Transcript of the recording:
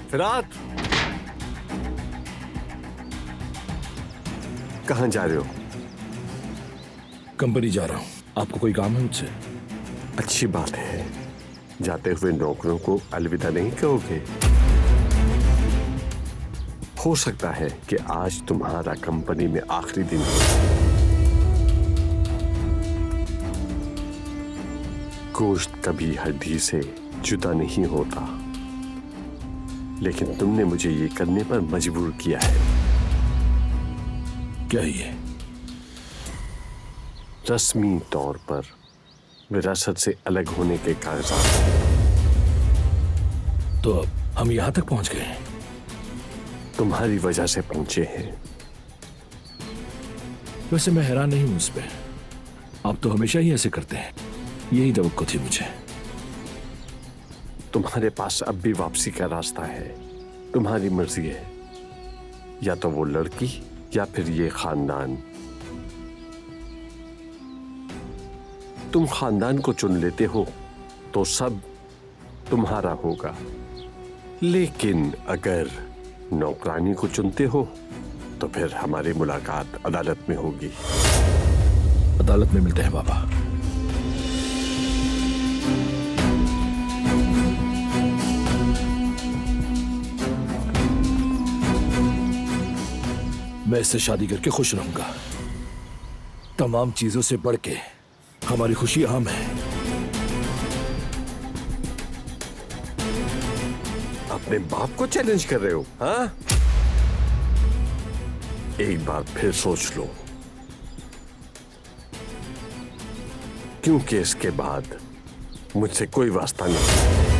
फिरात, कहाँ जा रहे हो? कंपनी जा रहा हूँ। आपको कोई काम है मुझसे? अच्छी बात है, जाते हुए नौकरों को अलविदा नहीं कहोगे। हो सकता है कि आज तुम्हारा कंपनी में आखिरी दिन हो। गोश्त कभी हड्डी से जुदा नहीं होता, लेकिन तुमने मुझे ये करने पर मजबूर किया है। क्या है ये? रस्मी तौर पर विरासत से अलग होने के कागजात। तो अब हम यहां तक पहुंच गए हैं। तुम्हारी वजह से पहुंचे हैं। वैसे मैं हैरान नहीं हूं इस पे। आप तो हमेशा ही ऐसे करते हैं, यही तवक्को थी मुझे। तुम्हारे पास अब भी वापसी का रास्ता है, तुम्हारी मर्जी है। या तो वो लड़की या फिर ये खानदान। तुम खानदान को चुन लेते हो तो सब तुम्हारा होगा, लेकिन अगर नौकरानी को चुनते हो तो फिर हमारी मुलाकात अदालत में होगी। अदालत में मिलते हैं बाबा। मैं इससे शादी करके खुश रहूंगा। तमाम चीजों से बढ़ के हमारी खुशी अहम है। अपने बाप को चैलेंज कर रहे हो? हाँ, एक बार फिर सोच लो, क्योंकि इसके बाद मुझसे कोई वास्ता नहीं।